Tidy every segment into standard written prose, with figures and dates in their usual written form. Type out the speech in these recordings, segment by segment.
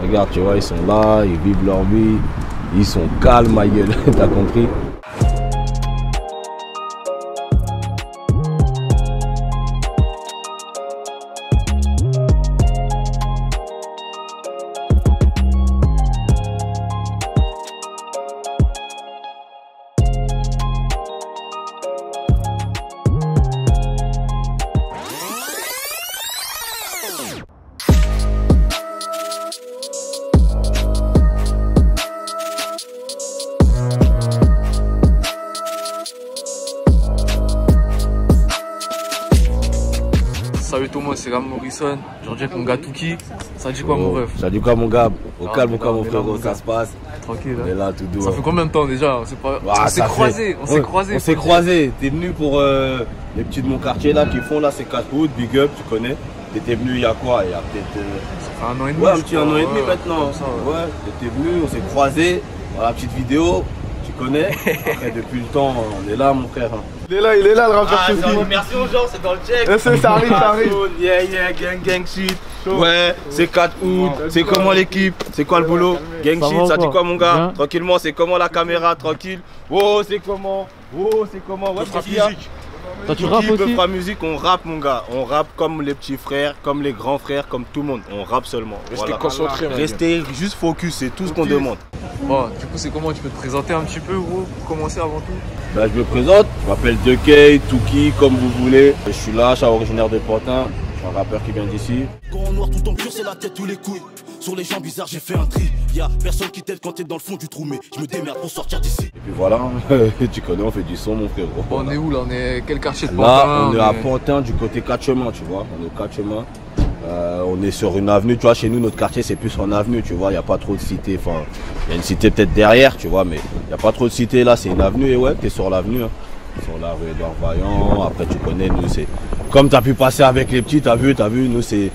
Regarde, tu vois, ils sont là, ils vivent leur vie, ils sont calmes, ma gueule, t'as compris? Salut tout le monde, c'est Ram Morrison. Aujourd'hui avec mon gars Touki. Ça dit quoi mon ref? Ça dit quoi mon gars? Au calme ou quoi mon frérot, ça se passe? Tranquille. On est là tout doux. Ça fait combien de temps déjà? On s'est croisés. On s'est croisés. T'es venu pour les petits de mon quartier là qui font là, c'est 4 août, big up, tu connais. T'étais venu il y a quoi? Il y a peut-être ça fait 1 an et demi. Ouais, un petit 1 an et demi maintenant. Ça, ouais, t'étais venu, on s'est croisés. Voilà la petite vidéo, tu connais. Après depuis le temps, on est là mon frère. Il est là le rappeur Touki. Merci aux gens, c'est dans le check. Ça arrive. Yeah, gang shit. Ouais, c'est 4 août. C'est comment l'équipe? C'est quoi le boulot? Gang shit, ça dit quoi mon gars? Tranquillement, c'est comment la caméra? Tranquille. Oh, c'est comment? Ouais, musique. Toi tu rappes aussi? Fera musique, on rappe mon gars. On rappe comme les petits frères, comme les grands frères, comme tout le monde. On rappe seulement. Restez concentrés. Restez juste focus, c'est tout ce qu'on demande. Bon, du coup c'est comment? Tu peux te présenter un petit peu gros pour commencer avant tout? Bah, je me présente, je m'appelle Dekey, Touki, comme vous voulez. Je suis là, je suis originaire de Pantin. Je suis un rappeur qui vient d'ici. Quand noir tout en pur, c'est la tête tous les couilles. Sur les gens bizarres, j'ai fait un tri. Y'a personne qui t'aide quand t'es dans le fond du trou, mais je me démerde pour sortir d'ici. Et puis voilà, tu connais, on fait du son mon frérot. Bon, on est où là? On est quel quartier de Là, Pantin? on est à Pantin du côté 4 chemins, tu vois. On est au 4 chemins. On est sur une avenue, tu vois, chez nous, notre quartier, c'est plus en avenue, tu vois, il n'y a pas trop de cités. Enfin, il y a une cité peut-être derrière, tu vois, mais il n'y a pas trop de cités. Là, c'est une avenue, et ouais, t'es sur l'avenue, hein. Sur la rue Edouard Vaillant. Après, tu connais, nous, c'est comme tu as pu passer avec les petits, t'as vu, nous, c'est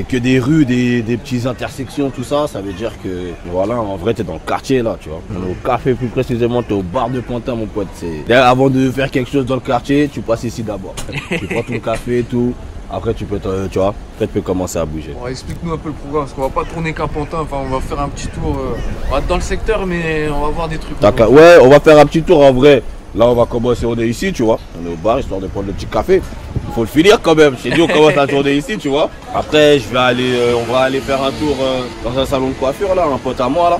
que des rues, des petites intersections, tout ça. Ça veut dire que, voilà, en vrai, t'es dans le quartier, là, tu vois. On est au café, plus précisément, t'es au bar de Pantin, mon pote. Avant de faire quelque chose dans le quartier, tu passes ici d'abord. Tu prends ton café et tout. Après, tu peux, tu vois, après, tu peux commencer à bouger. Bon, explique-nous un peu le programme, parce qu'on va pas tourner qu'à Pantin. Enfin, on va faire un petit tour. On va être dans le secteur, mais on va voir des trucs. D'accord. Ouais, on va faire un petit tour en vrai. Là, on va commencer, on est ici, tu vois. On est au bar, histoire de prendre le petit café. Il faut le finir quand même. J'ai dit, on commence à tourner ici, tu vois. Après, on va aller faire un tour dans un salon de coiffure, là, un pote à moi, là.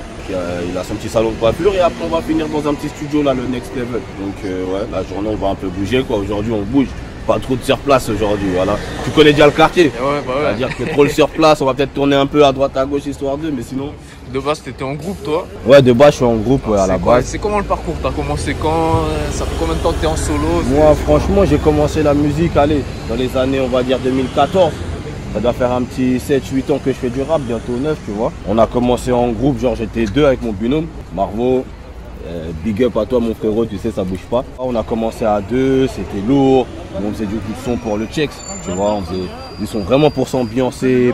Il a son petit salon de coiffure et après, on va finir dans un petit studio, là, le Next Level. Donc, ouais, la journée, on va un peu bouger, quoi. Aujourd'hui, on bouge. Pas trop de surplace aujourd'hui, voilà. Tu connais déjà le quartier? Ouais, bah ouais. C'est-à-dire que trop le surplace, on va peut-être tourner un peu à droite, à gauche, histoire d'eux, mais sinon... De base, t'étais en groupe, toi? Ouais, de base, je suis en groupe, ouais, à la base. C'est comment le parcours? T'as commencé quand? Ça fait combien de temps que t'es en solo? Moi, franchement, j'ai commencé la musique, allez, dans les années, on va dire 2014. Ça doit faire un petit 7-8 ans que je fais du rap, bientôt 9, tu vois. On a commencé en groupe, genre j'étais 2 avec mon binôme, Marvo. Big up à toi mon frérot, tu sais ça bouge pas. On a commencé à 2, c'était lourd, on faisait du son pour le checks, tu vois, on faisait du son vraiment pour s'ambiancer,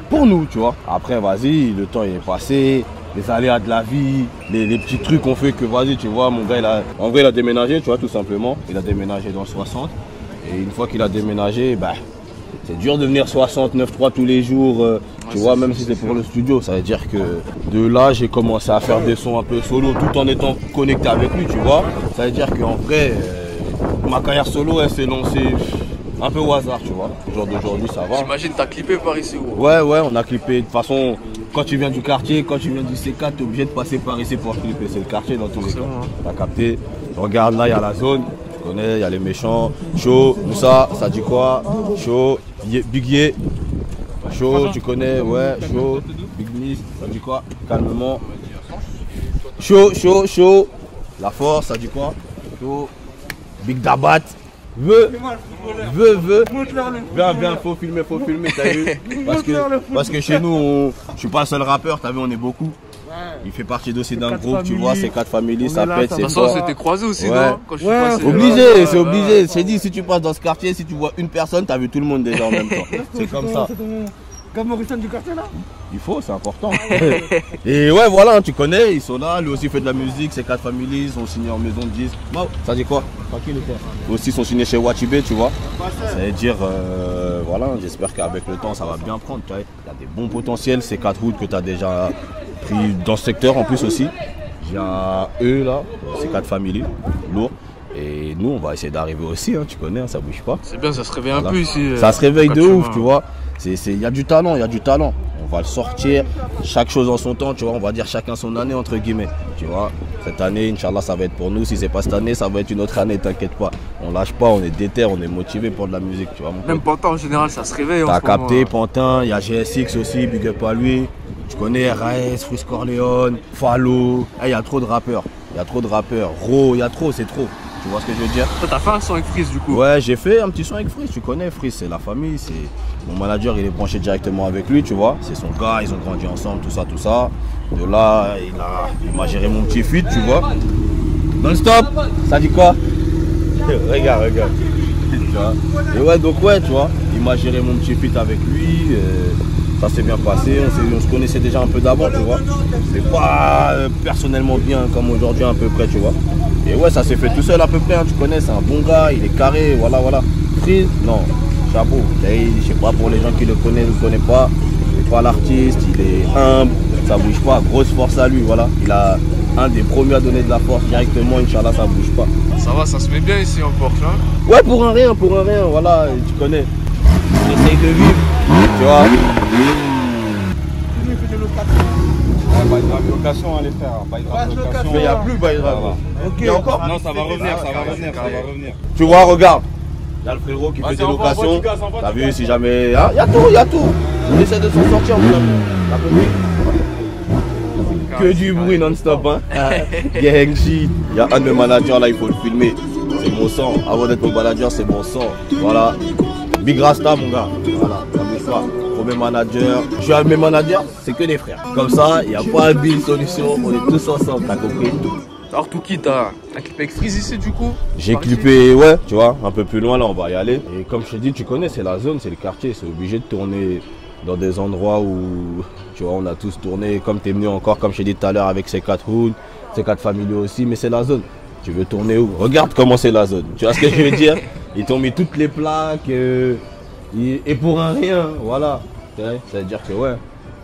pour nous, tu vois. Après vas-y, le temps il est passé, les aléas de la vie, les petits trucs ont fait que vas-y, tu vois, mon gars en vrai il a déménagé, tu vois, tout simplement. Il a déménagé dans le 60 et une fois qu'il a déménagé, bah c'est dur de venir 69.3 tous les jours, tu vois, même si c'est pour le studio. Ça veut dire que de là, j'ai commencé à faire des sons un peu solo tout en étant connecté avec lui, tu vois. Ça veut dire qu'en vrai, ma carrière solo, elle s'est lancée un peu au hasard, tu vois. Au jour d'aujourd'hui, ça va. J'imagine t'as clippé par ici, gros. Ouais, on a clippé. De toute façon, quand tu viens du quartier, quand tu viens du C4, t'es obligé de passer par ici pour clipper. C'est le quartier dans tous les cas. T'as capté. Regarde, là, il y a la zone. Tu connais, il y a les méchants. Chaud, Moussa, ça dit quoi? Chaud, Big Ye. Chaud, tu connais, ouais, chaud. Big Miss, ça dit quoi? Calmement. Chaud. La force, ça dit quoi? Chaud. Big Dabat. Viens, faut filmer, t'as vu? Parce que chez nous, je suis pas le seul rappeur, t'as vu, on est beaucoup. Il fait partie aussi d'un groupe, tu vois, c'est 4 familles, ça pète, c'est fort. De toute façon, c'était croisé aussi, non? Quand je suis passé, obligé, c'est obligé. C'est dit, si tu passes dans ce quartier, si tu vois une personne, t'as vu tout le monde déjà en même temps. C'est comme ça. Ram Morrison du quartier là? Il faut, c'est important. Et ouais, voilà, tu connais, ils sont là. Lui aussi fait de la musique, c'est 4 familles, ils sont signés en maison de 10. Wow, ça dit quoi? Tranquille ou quoi? Eux aussi sont signés chez Wachibé, tu vois. Ça veut dire, voilà, j'espère qu'avec le temps, ça va bien prendre. Tu vois. Il y a des bons potentiels, ces 4 routes que tu as déjà pris dans ce secteur en plus aussi. Il y a eux là, ces 4 familles, lourds. Et nous, on va essayer d'arriver aussi, hein, tu connais, hein, ça bouge pas. C'est bien, ça se réveille un peu ici. Ça se réveille de ouf, tu vois. Il y a du talent, il y a du talent. On va le sortir, chaque chose en son temps, tu vois. On va dire chacun son année, entre guillemets. Tu vois, cette année, Inch'Allah, ça va être pour nous. Si c'est pas cette année, ça va être une autre année, t'inquiète pas. On lâche pas, on est déter, on est motivé pour de la musique, tu vois. Même Pantin en général, ça se réveille. T'as capté, Pantin, il y a GSX aussi, big up à lui. Tu connais RAS, Frisk Corleone, Fallo. Il y a trop de rappeurs. Il y a trop de rappeurs. Ro, il y a trop, c'est trop. Tu vois ce que je veux dire? Toi, t'as fait un son avec Freeze du coup? Ouais, j'ai fait un petit son avec Freeze. Tu connais Freeze, c'est la famille. Mon manager, il est branché directement avec lui, tu vois. C'est son gars, ils ont grandi ensemble, tout ça, tout ça. De là, il m'a géré mon petit feat, tu vois. Non-stop, ça dit quoi? Regarde. Tu vois. Et ouais, donc ouais, tu vois, il m'a géré mon petit feat avec lui. Ça s'est bien passé, on se connaissait déjà un peu d'avant, tu vois. C'est pas personnellement bien comme aujourd'hui à peu près, tu vois. Et ouais, ça s'est fait tout seul à peu près, hein, tu connais, c'est un bon gars, il est carré, voilà. Freeze, non, chapeau. Je sais pas, pour les gens qui le connaissent, ne le connaissent pas, il n'est pas l'artiste, il est humble, ça bouge pas, grosse force à lui, voilà. Il a un des premiers à donner de la force directement, Inch'Allah, ça bouge pas. Ça va, ça se met bien ici en Porsche, hein? Ouais, pour un rien, voilà, tu connais. J'essaye de vivre, tu vois. Location à les faire. Mais il n'y a plus bail drive. Ok, il y a encore? Non, ça va revenir. Tu vois, regarde. Il y a le frérot qui fait des locations. T'as vu, si jamais. Il y a tout. On essaie de s'en sortir, mon ami. T'as compris? Que du bruit non-stop, hein. Gang shit. Il y a un de mes managers là, il faut le filmer. C'est mon sang. Avant d'être mon manager, c'est mon sang. Voilà. Big Rasta, mon gars. Voilà, ça bouge pas. Premier manager. Je suis un de mes managers, c'est que des frères. Comme ça, il n'y a pas de solution. On est tous ensemble, t'as compris? Alors, Touki, t'as un clip avec Freeze ici du coup? J'ai clippé, ouais, tu vois, un peu plus loin là, on va y aller. Et comme je te dis, tu connais, c'est la zone, c'est le quartier. C'est obligé de tourner dans des endroits où, tu vois, on a tous tourné. Comme tu es venu encore, comme je t'ai dit tout à l'heure, avec ces 4 hoods, ces 4 familles aussi, mais c'est la zone. Tu veux tourner où? Regarde comment c'est la zone. Tu vois ce que je veux dire? Ils t'ont mis toutes les plaques et pour un rien, voilà. Ça veut dire que ouais,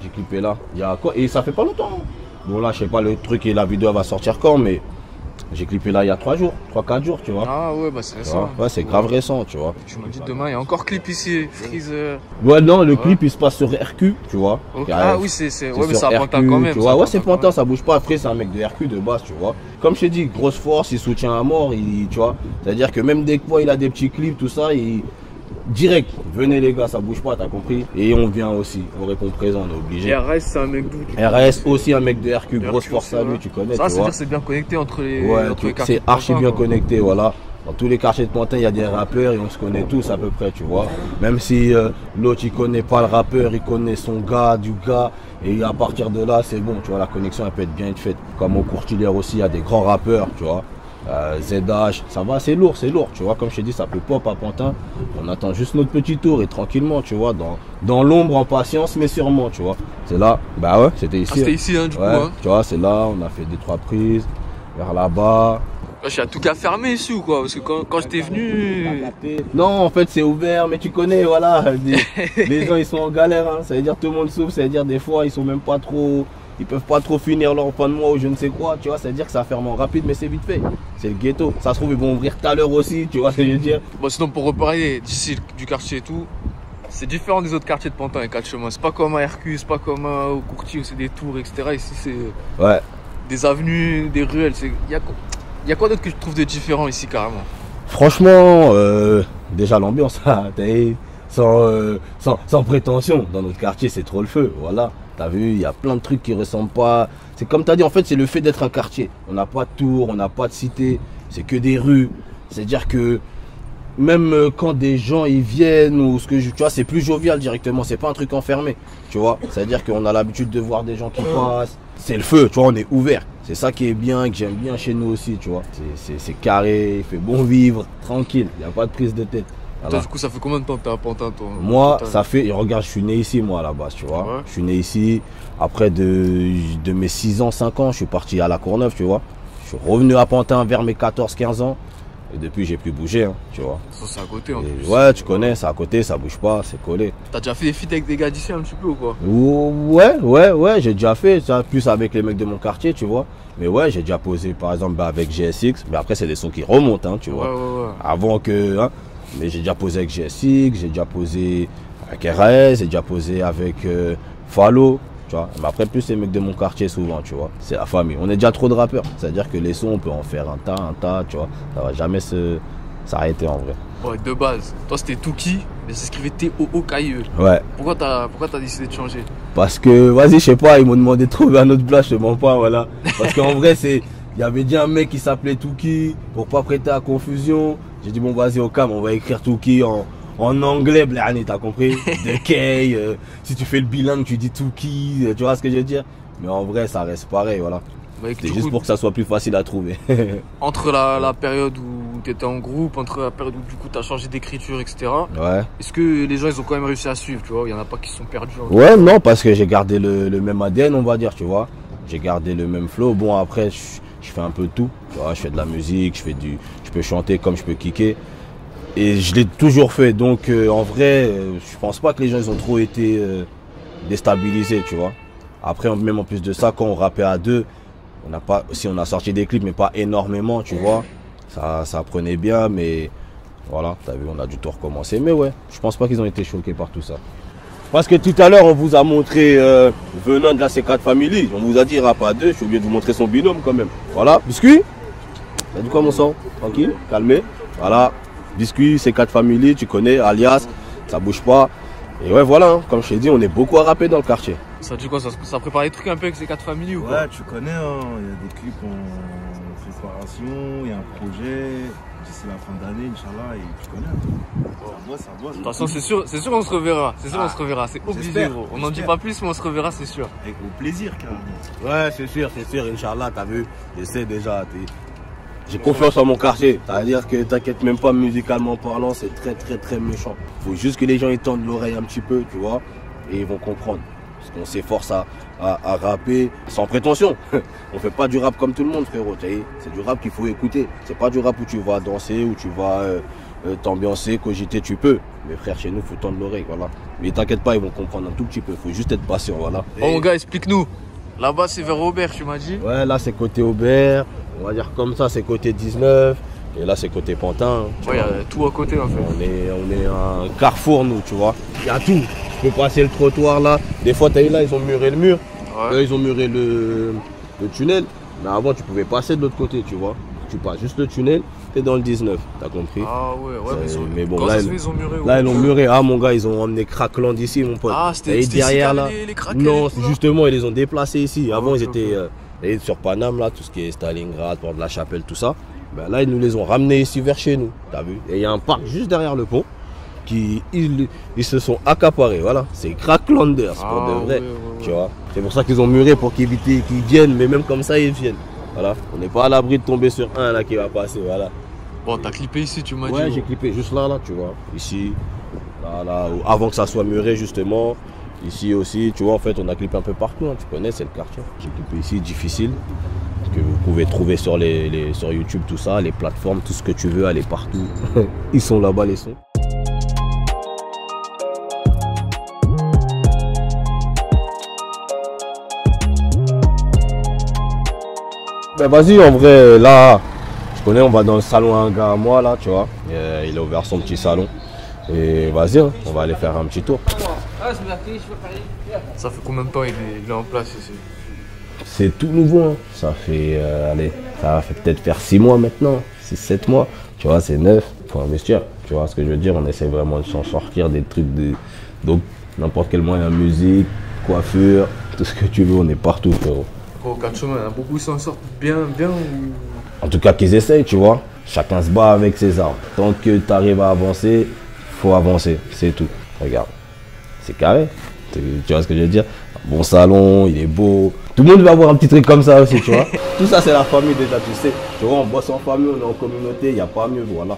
j'ai clippé là. Il y a quoi? Et ça fait pas longtemps. Bon là, je sais pas le truc et la vidéo va sortir quand, mais j'ai clippé là il y a 3 jours, 3-4 jours, tu vois. Ah ouais, bah c'est récent. Ouais, c'est grave récent, tu vois. Je me dis demain, il y a encore clip ici, Freeze. Ouais, non, le clip il se passe sur RQ, tu vois. Okay. Ah oui, c'est ouais, mais c'est à Pantin quand même. Tu vois, ouais, c'est Pantin, ça bouge pas. Après, c'est un mec de RQ de base, tu vois. Comme je t'ai dit, grosse force, il soutient à mort, tu vois. C'est-à-dire que même dès que il a des petits clips, tout ça, direct, venez les gars, ça bouge pas, t'as compris? Et on vient aussi, on répond présent, on est obligé. Et RS, c'est un mec d'où? RS aussi un mec de RQ, grosse force à lui, tu connais. Ça, c'est-à-dire c'est bien connecté entre les, quartiers. C'est archi bien connecté, voilà. Dans tous les quartiers de Pantin, il y a des rappeurs et on se connaît tous à peu près, tu vois. Même si l'autre, il connaît pas le rappeur, il connaît son gars, du gars. Et à partir de là, c'est bon, tu vois, la connexion, elle peut être bien faite. Comme au Courtilière aussi, il y a des grands rappeurs, tu vois. ZH, ça va, c'est lourd, tu vois, comme je t'ai dit, ça peut pop à Pantin, on attend juste notre petit tour et tranquillement, tu vois, dans l'ombre, en patience, mais sûrement, tu vois, c'est là, bah ouais, c'était ici. Ah, c'était ici, hein, du coup, hein. Tu vois, c'est là, on a fait 2-3 prises, vers là-bas. Je suis à tout cas fermé ici ou quoi? Parce que quand j'étais venu... Non, en fait, c'est ouvert, mais tu connais, voilà, les gens, ils sont en galère, hein. Ça veut dire tout le monde souffre, ça veut dire des fois, ils sont même pas trop... Ils peuvent pas trop finir leur fin de mois ou je ne sais quoi, tu vois, c'est-à-dire que ça ferme en rapide, mais c'est vite fait. C'est le ghetto. Ça se trouve, ils vont ouvrir tout à l'heure aussi, tu vois ce que je veux dire. Bon, sinon, pour reparler d'ici du quartier et tout, c'est différent des autres quartiers de Pantin et 4 chemins. C'est pas comme à RQ, c'est pas comme au Courtier où c'est des tours, etc. Ici, c'est des avenues, des ruelles. Il y a quoi d'autre que je trouve de différent ici, carrément? Franchement, déjà l'ambiance, sans prétention. Dans notre quartier, c'est trop le feu, voilà. T'as vu, il y a plein de trucs qui ressemblent pas. C'est comme tu as dit, en fait, c'est le fait d'être un quartier. On n'a pas de tour, on n'a pas de cité, c'est que des rues. C'est-à-dire que même quand des gens ils viennent ou ce que tu vois, c'est plus jovial directement. C'est pas un truc enfermé, tu vois. C'est-à-dire qu'on a l'habitude de voir des gens qui passent. C'est le feu, tu vois, on est ouvert. C'est ça qui est bien, que j'aime bien chez nous aussi, tu vois. C'est carré, il fait bon vivre, tranquille. Il n'y a pas de prise de tête. Voilà. Toi, du coup, ça fait combien de temps que t'es à Pantin, toi? Moi, ça fait, regarde, je suis né ici, moi, à la base, tu vois. Ouais. Je suis né ici. Après, de mes 6 ans, 5 ans, je suis parti à La Courneuve, tu vois. Je suis revenu à Pantin vers mes 14, 15 ans. Et depuis, j'ai plus bougé, hein, tu vois. Ça, c'est à côté, en Et plus. ouais, tu connais, c'est à côté, ça bouge pas, c'est collé. T'as déjà fait des feats avec des gars d'ici un petit peu ou quoi? Ouais, j'ai déjà fait ça, plus avec les mecs de mon quartier, tu vois. Mais ouais, j'ai déjà posé, par exemple, avec GSX. Mais après, c'est des sons qui remontent, hein, tu vois. Ouais. Avant que, hein. Mais j'ai déjà posé avec GSX, j'ai déjà posé avec RAS, j'ai déjà posé avec Fallo, tu vois. Mais après, plus les mecs de mon quartier, souvent, tu vois. C'est la famille. On est déjà trop de rappeurs. C'est-à-dire que les sons, on peut en faire un tas, tu vois. Ça va jamais s'arrêter en vrai. Ouais, de base. Toi, c'était Touki, mais c'est écrivé T-O-O-K-I-E. Ouais. Pourquoi t'as décidé de changer? Parce que, vas-y, je sais pas, ils m'ont demandé de trouver un autre place, je te mens pas, voilà. Parce qu'en vrai, il y avait déjà un mec qui s'appelait Touki, pour pas prêter à confusion. J'ai dit, bon, vas-y, au calme, on va écrire Touki en anglais, blani, t'as compris? De Kay, si tu fais le bilingue, tu dis Touki, tu vois ce que je veux dire? Mais en vrai, ça reste pareil, voilà. Bah, C'est juste pour que ça soit plus facile à trouver. Entre la période où tu étais en groupe, entre la période où du coup tu as changé d'écriture, etc. Ouais. Est-ce que les gens ils ont quand même réussi à suivre, tu vois? Il y en a pas qui se sont perdus. Ouais, non, parce que j'ai gardé le même ADN, on va dire, tu vois. J'ai gardé le même flow. Bon, après, je fais un peu de tout. Tu vois, je fais de la musique, je peux chanter comme je peux kicker. Et je l'ai toujours fait. Donc, en vrai, je pense pas que les gens ils ont trop été déstabilisés, tu vois. Après, même en plus de ça, quand on rappait à deux, on a sorti des clips, mais pas énormément, tu vois. Ça prenait bien, mais voilà, t'as vu, on a dû tout recommencer. Mais ouais, je pense pas qu'ils ont été choqués par tout ça. Parce que tout à l'heure, on vous a montré, venant de la C4 Family, on vous a dit rap à deux, je suis obligé de vous montrer son binôme quand même. Voilà, Biscuit. T'as dit quoi mon sang? Tranquille, calmé. Voilà, Biscuit, C4 Family, tu connais, alias, ça bouge pas. Et ouais, voilà, hein, comme je t'ai dit, on est beaucoup à rapper dans le quartier. Ça dit quoi? Ça prépare des trucs un peu avec ces 4 familles ou quoi? Ouais, tu connais, hein, il y a des clips en préparation, il y a un projet, d'ici la fin d'année, Inch'Allah, et tu connais. Ça bosse. De toute façon, c'est sûr, on se reverra. C'est sûr, on se reverra. C'est obligé, gros. On n'en dit pas plus, mais on se reverra, c'est sûr. Avec au plaisir, carrément. Ouais, c'est sûr, Inch'Allah, t'as vu, j'essaie déjà. J'ai confiance en mon quartier. C'est-à-dire que t'inquiète même pas, musicalement parlant, c'est très méchant. Faut juste que les gens ils tendent l'oreille un petit peu, tu vois, et ils vont comprendre. Parce qu'on s'efforce à rapper sans prétention. On fait pas du rap comme tout le monde, frérot. C'est du rap qu'il faut écouter. C'est pas du rap où tu vas danser, où tu vas t'ambiancer, cogiter, tu peux. Mais frère, chez nous, faut tendre l'oreille, voilà. Mais t'inquiète pas, ils vont comprendre un tout petit peu. Faut juste être patient, voilà. Oh mon gars, explique-nous. Là-bas, c'est vers Aubert, tu m'as dit? Ouais, là, c'est côté Aubert. On va dire comme ça, c'est côté 19. Et là, c'est côté Pantin. Ouais, il y a tout à côté, en fait. On est un carrefour, nous, tu vois. Il y a tout. Tu peux passer le trottoir, là. Des fois, t'as eu là, ils ont muré le mur. Ouais. Là, ils ont muré le tunnel. Mais avant, tu pouvais passer de l'autre côté, tu vois. Tu passes juste le tunnel, t'es dans le 19. T'as compris? Ah ouais, mais bon, là, ils ont muré. Ah, mon gars, ils ont emmené Crackland ici, mon pote. Ah, c'était derrière là. Les non, justement, ils les ont déplacés ici. Avant, ils étaient sur Paname, là, tout ce qui est Stalingrad, Port de la Chapelle, tout ça. Ben là, ils nous les ont ramenés ici vers chez nous. T'as vu? Et il y a un parc juste derrière le pont. Ils se sont accaparés, voilà. C'est Cracklanders pour de vrai. Tu vois? C'est pour ça qu'ils ont muré, pour éviter qu'ils viennent, mais même comme ça, ils viennent. Voilà. On n'est pas à l'abri de tomber sur un là qui va passer, voilà. Bon, t'as clippé ici, tu m'as dit. Ouais, j'ai clippé juste là, tu vois. Ici, là, avant que ça soit muré, justement. Ici aussi, tu vois, en fait, on a clippé un peu partout, hein, tu connais, c'est le quartier. J'ai clippé ici, difficile. Que vous pouvez trouver sur sur YouTube, tout ça, les plateformes, tout ce que tu veux, aller partout. Ils sont là-bas, les sons. Ben vas-y, en vrai, là, je connais, on va dans le salon à un gars à moi, là, tu vois. Il a ouvert son petit salon. Et vas-y, hein, on va aller faire un petit tour. Ça fait combien de temps il est en place ici? C'est tout nouveau, hein. Ça fait, allez, ça va peut-être faire 6 mois maintenant, 6-7 mois. Tu vois, c'est neuf, faut investir. Tu vois ce que je veux dire? On essaie vraiment de s'en sortir des trucs donc n'importe quel moyen, musique, coiffure, tout ce que tu veux, on est partout, frérot. Au 4 chemins, il y en a beaucoup qui s'en sortent bien ou... En tout cas, qu'ils essayent, tu vois. Chacun se bat avec ses armes. Tant que tu arrives à avancer, faut avancer, c'est tout. Regarde, c'est carré. Tu vois ce que je veux dire? Un bon salon, il est beau. Tout le monde va avoir un petit truc comme ça aussi, tu vois. Tout ça, c'est la famille déjà, tu sais. Tu vois, on bosse en famille, on est en communauté, il n'y a pas mieux, voilà.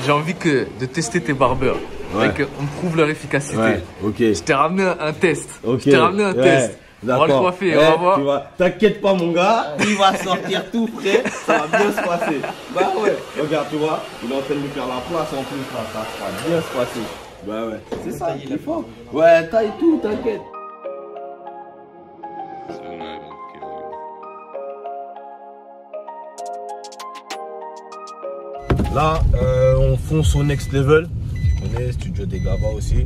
j'ai envie de tester tes barbeurs. Ouais. On prouve leur efficacité. Ouais, ok. Je t'ai ramené un test. Ok. Je t'ai ramené un test. On va le coiffer, on va voir. T'inquiète pas mon gars, il va sortir tout frais, ça va bien se passer. Bah ouais, regarde, tu vois, il est en train de lui faire la place en plus, ça va bien se passer. Bah ouais, c'est ça, il est fort. Ouais, taille tout, t'inquiète. Là, on fonce au next level. Tu connais, studio des Gava aussi.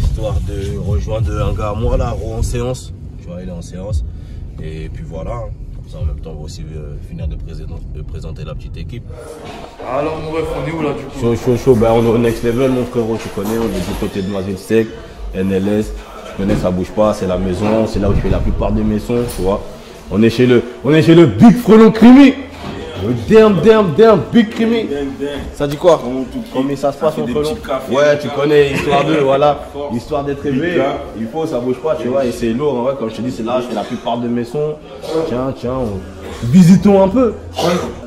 Histoire de rejoindre un gars à moi là, Ro en séance. Tu vois, il est en séance. Et puis voilà, hein. Comme ça en même temps, on va aussi finir de présenter la petite équipe. Alors mon ref, on est où là du coup? Chaud, ben, on est au next level mon frérot, tu connais, on est du côté de Mazin Sec, NLS. Tu connais, ça bouge pas, c'est la maison, c'est là où je fais la plupart de mes sons, tu vois. On est chez le Big Frelon Crimi. Damn, Big Crimi. Ça dit quoi? Comment ça se passe mon frelon? Ouais, tu connais, histoire de, voilà, histoire d'être élevé, il faut, ça bouge pas, tu vois, et c'est lourd, en vrai, comme je te dis, c'est là, je fais la plupart de mes sons. Tiens, visitons un peu.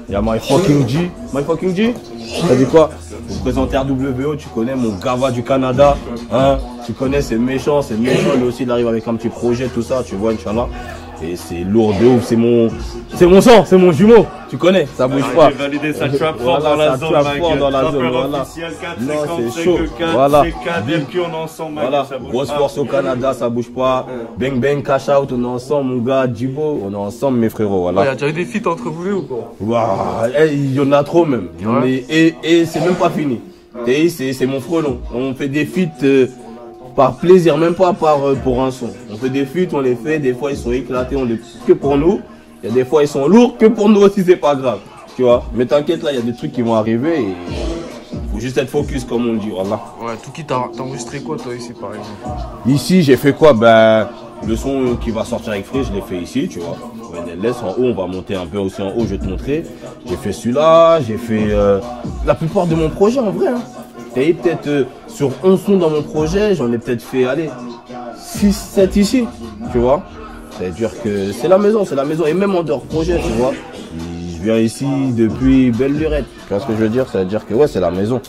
Il y a My Fucking G. My Fucking G? Ça dit quoi? Vous présentez RWO, tu connais mon Gava du Canada, hein? Tu connais, c'est méchant, lui aussi il arrive avec un petit projet, tout ça, tu vois, Inch'Allah. Et c'est lourd de ouf, c'est mon sang, c'est mon jumeau, tu connais, ça bouge pas. J'ai validé sa trap fort dans la zone, voilà. Non, c'est chaud, voilà. on est ensemble, voilà. Grosse force au Canada, ça bouge pas. Bang, cash out, on est ensemble, mon gars, Djibo, on est ensemble, mes frérots, voilà. Il y a déjà eu des feats entre vous ou quoi? Waouh, il y en a trop même. Et c'est même pas fini. C'est mon frelon. On fait des feats par plaisir, même pas pour un son. On fait des feats, on les fait, des fois ils sont éclatés, on les fait que pour nous. Il y a des fois ils sont lourds, que pour nous aussi c'est pas grave. Tu vois. Mais t'inquiète là, il y a des trucs qui vont arriver et faut juste être focus comme on le dit, voilà. Ouais, tout qui t'as enregistré quoi toi ici par exemple? Ici j'ai fait quoi? Ben le son qui va sortir avec Free, je l'ai fait ici, tu vois. NLS en haut, on va monter un peu aussi en haut, je vais te montrer. J'ai fait celui-là, j'ai fait la plupart de mon projet en vrai. Hein. Et peut-être sur 11 sons dans mon projet, j'en ai peut-être fait, allez, 6, 7 ici, tu vois. C'est-à-dire que c'est la maison, et même en dehors projet, tu vois. Je viens ici depuis belle lurette, tu vois ce que je veux dire? Ça veut dire que ouais, c'est la maison.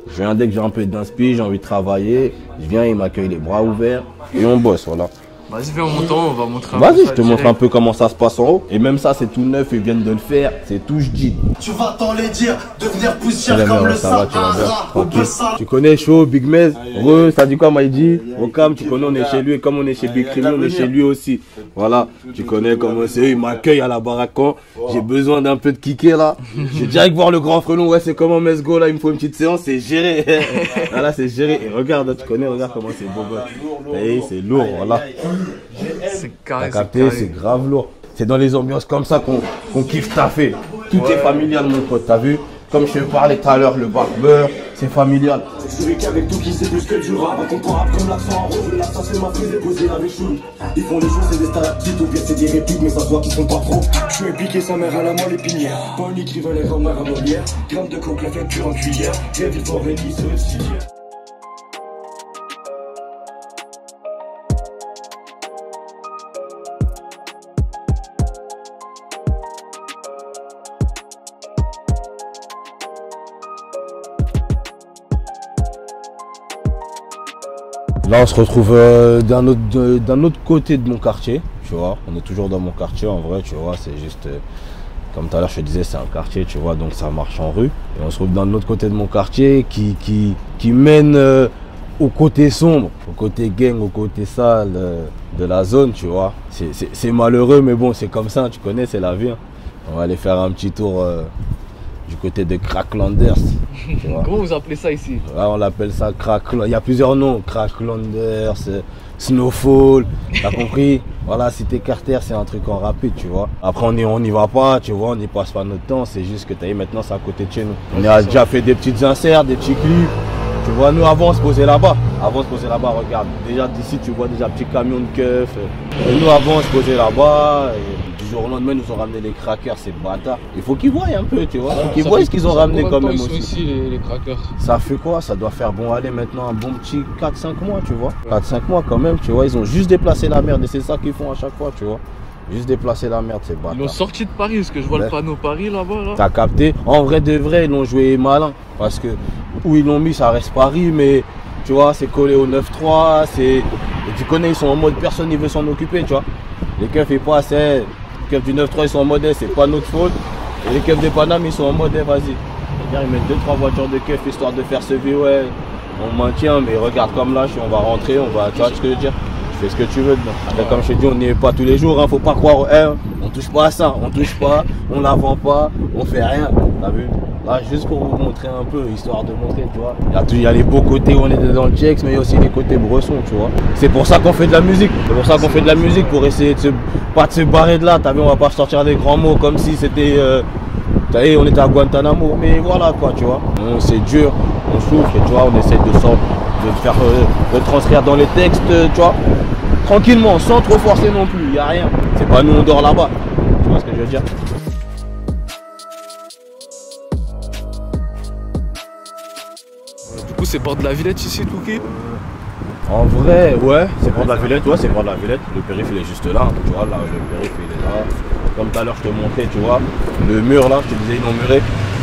Je viens dès que j'ai un peu d'inspi, j'ai envie de travailler, je viens, il m'accueille les bras ouverts et on bosse, voilà. Vas-y, viens, on va montrer un peu. Vas-y, je te montre un peu comment ça se passe en haut. Et même ça, c'est tout neuf, ils viennent de le faire. C'est tout, je dis. Tu vas t'en les dire, devenir poussière comme le Sahara. Tu connais Chaud, Big Mez, ça dit quoi, Maïdi? Okam, tu connais, on est chez lui. Et comme on est chez Big Crimi, on est chez lui aussi. Voilà, tu connais comment c'est. Il m'accueille à la baraque quand j'ai besoin d'un peu de kicker là. J'ai direct voir le grand frelon. Ouais, c'est comment Mesgo là, il me faut une petite séance, c'est géré. Voilà, c'est géré. Et regarde, tu connais, regarde comment c'est beau. C'est lourd, voilà. C'est carré, c'est grave lourd. C'est dans les ambiances comme ça qu'on kiffe taffer. Tout est familial mon pote, t'as vu? Comme je te parlais tout à l'heure, le barbeur, c'est familial. Celui qui avec tout qui sait plus que du rap. On comprend rap comme l'accent en rose, l'accent c'est ma prise et posée avec chou. Ils font les choses, c'est des stalactites ou bien c'est des répliques, mais ça se voit qu'ils sont pas trop. Je suis piqué sa mère à la moelle épinière. Pas un écrivain, les grands-mères à Molière. Gramme de coke, la facture en cuillère. Rêve il faut réunir ce style. Là on se retrouve d'un autre côté de mon quartier, tu vois. On est toujours dans mon quartier en vrai, tu vois. C'est juste, comme tout à l'heure je te disais, c'est un quartier, tu vois, donc ça marche en rue. Et on se retrouve d'un autre côté de mon quartier qui mène au côté sombre, au côté gang, au côté sale de la zone, tu vois. C'est malheureux, mais bon, c'est comme ça, tu connais, c'est la vie. Hein. On va aller faire un petit tour du côté de Cracklanders. Comment vous appelez ça ici? Là, on l'appelle ça Cracklanders. Il y a plusieurs noms. Cracklanders, Snowfall, t'as compris? Voilà, Cité Carter, c'est un truc en rapide, tu vois. Après, on n'y va pas, tu vois, on n'y passe pas notre temps. C'est juste que t'as vu, maintenant, c'est à côté de chez nous. On a déjà fait des petites inserts, des petits clips. Tu vois, nous, avant, on se posait là-bas. Regarde. Déjà, d'ici, tu vois déjà petit camion de keuf. Et nous, avant, on se posait là-bas. Du jour au lendemain, ils nous ont ramené les crackers, ces bâtards. Il faut qu'ils voient un peu, tu vois. Il faut qu'ils voient ce qu'ils ont ramené quand même aussi. Ils sont ici, les crackers. Ça fait quoi? Ça doit faire, bon, allez, maintenant, un bon petit 4-5 mois, tu vois. 4-5 mois quand même, tu vois. Ils ont juste déplacé la merde et c'est ça qu'ils font à chaque fois, tu vois. Juste déplacer la merde, c'est Ils l'ont bâtard. sorti de Paris, parce que je vois le panneau Paris là-bas. Là. T'as capté? En vrai de vrai, ils l'ont joué malin. Parce que où ils l'ont mis, ça reste Paris, mais tu vois, c'est collé au 9-3. Et tu connais, ils sont en mode personne ne veut s'en occuper, tu vois. Les keufs, ils passent, les keufs du 9-3, ils sont en mode, c'est pas notre faute. Et les keufs des Paname, ils sont en mode, vas-y. C'est-à-dire, ils mettent 2-3 voitures de keufs histoire de faire ce vie, ouais. On maintient, mais regarde comme là, on va rentrer, on va, tu vois ce que je veux dire. Tu fais ce que tu veux dedans. Après, comme je te dis, on n'y est pas tous les jours, hein, faut pas croire, on touche pas à ça, on touche pas, on la vend pas, on fait rien. T'as vu? Là, juste pour vous montrer un peu, histoire de montrer, tu vois. Il y a les beaux côtés où on est dans le checks, mais il y a aussi les côtés bressons, tu vois. C'est pour ça qu'on fait de la musique. C'est pour ça qu'on fait de la musique, pour essayer de pas de se barrer de là. T'as vu, on va pas sortir des grands mots comme si c'était. On était à Guantanamo, mais voilà quoi, tu vois. C'est dur, on souffre, et tu vois, on essaie de faire retranscrire dans les textes, tu vois. Tranquillement, sans trop forcer non plus, il n'y a rien. C'est pas nous, on dort là-bas. Tu vois ce que je veux dire? Du coup, c'est bord de la Villette ici, Touki? En vrai, ouais, c'est bord de la Villette, ouais, c'est bord de la Villette. Le périph' il est juste là, tu vois, là, le périph' il est là. Comme tout à l'heure, je te montrais, tu vois, le mur là, je te disais, ils l'ont muré.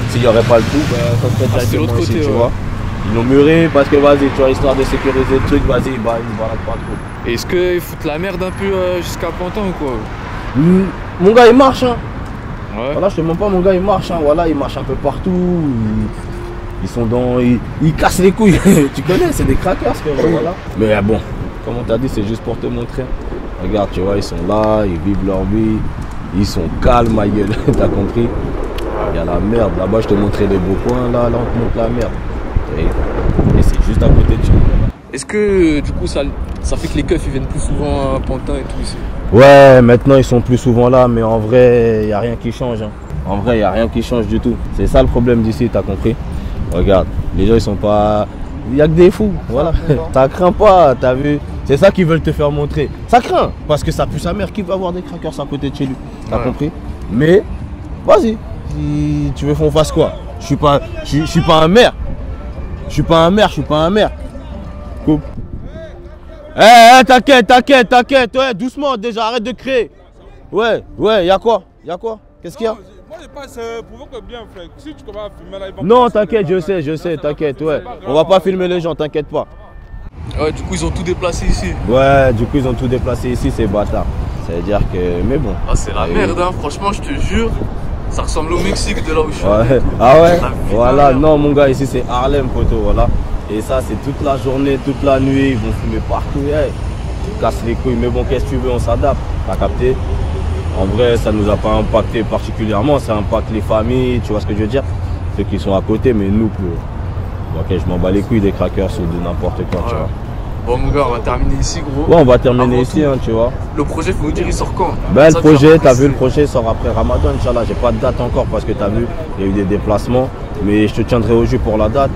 S'il n'y aurait pas le tout, ça serait directement ici, tu vois. Ils l'ont muré parce que, vas-y, tu vois, histoire de sécuriser le truc, vas-y, ils baladent pas trop. Et est-ce qu'ils foutent la merde un peu jusqu'à Pantin ou quoi? Mon gars, il marche, hein. Ouais. Voilà, je te montre pas, mon gars, il marche, hein. Voilà, il marche un peu partout. Ils sont dans. Ils cassent les couilles. Tu connais, c'est des crackers, voilà. Mais bon, comme on t'a dit, c'est juste pour te montrer. Regarde, tu vois, ils sont là, ils vivent leur vie. Ils sont calmes, ma gueule. T'as compris? Il y a la merde. Là-bas, je te montrais les beaux points. Là, on te montre la merde. Et c'est juste à côté de chez nous. Est-ce que du coup, ça fait que les keufs ils viennent plus souvent à Pantin et tout ici? Ouais, maintenant ils sont plus souvent là, mais en vrai, il n'y a rien qui change. Hein. En vrai, il n'y a rien qui change du tout. C'est ça le problème d'ici, t'as compris? Regarde, les gens ils sont pas. Il n'y a que des fous, voilà. Ça craint pas, t'as vu? C'est ça qu'ils veulent te faire montrer. Ça craint, parce que ça pue sa mère qui va avoir des crackers à côté de chez lui. T'as compris? Mais, vas-y, si tu veux qu'on fasse quoi? Je suis pas un maire. Je suis pas un maire. Coupe. T'inquiète, ouais, doucement déjà, arrête de créer. Ouais, y'a quoi? Qu'est-ce qu'il y a? Moi je pense provoque bien frère. Si tu commences à filmer là, ils vont. Non, t'inquiète, je sais, t'inquiète, ouais. On va pas filmer les gens, t'inquiète pas. Ouais, du coup ils ont tout déplacé ici. Ouais, du coup ils ont tout déplacé ici, c'est bâtard. Ça veut dire que. Mais bon. Ah, c'est la merde, hein, franchement, je te jure. Ça ressemble au Mexique de là où je suis. Ouais. Ah ouais? Voilà, non, mon gars, ici c'est Harlem, poteau, voilà. Et ça, c'est toute la journée, toute la nuit, ils vont fumer partout, hey. Ils cassent les couilles, mais bon, qu'est-ce que tu veux, on s'adapte, t'as capté? En vrai, ça nous a pas impacté particulièrement, ça impacte les familles, tu vois ce que je veux dire? Ceux qui sont à côté, mais nous, ok, je m'en bats les couilles des crackers ou de n'importe quoi, tu vois. Bon, mon gars, on va terminer ici, gros. Ouais, on va terminer ici, hein, tu vois. Le projet, faut nous dire, il sort quand? Ben, le projet, t'as vu, le projet sort après Ramadan, Inch'Allah. J'ai pas de date encore parce que t'as vu, il y a eu des déplacements, mais je te tiendrai au jus pour la date.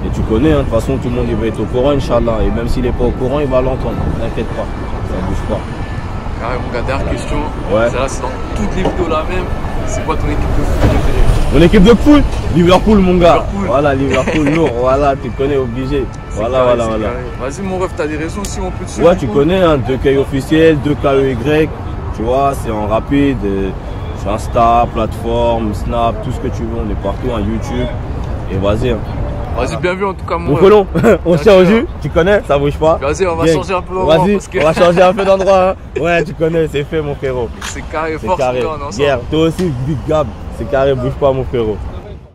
Et tu connais, hein, de toute façon, tout le monde il va être au courant, Inch'Allah. Et même s'il n'est pas au courant, il va l'entendre. T'inquiète pas, ça bouge pas. Ah, mon gars, dernière question. Ouais. Celle-là, c'est dans toutes les vidéos la même. C'est quoi ton équipe de foot préférée? Mon équipe de foot, Liverpool, mon gars. Liverpool. Voilà, Liverpool, lourd. Voilà, tu connais, obligé. Voilà. Vas-y, mon ref, t'as des raisons si on peut te suivre. Ouais, tu connais, hein, 2 KE officiels, 2 KEY. Tu vois, c'est en rapide. Sur Insta, plateforme, Snap, tout ce que tu veux. On est partout, hein, YouTube. Et vas-y. Hein. Vas-y, bien vu en tout cas, mon Mon colon, on se tient au jus, tu connais, ça bouge pas. Vas-y, on va changer un peu d'endroit. Vas-y, parce que... on va changer un peu d'endroit. Hein. Ouais, tu connais, c'est fait, mon frérot. C'est carré, C'est force, carré. on est ensemble. Guerre, toi aussi, Big Gab, c'est carré, bouge pas, mon frérot.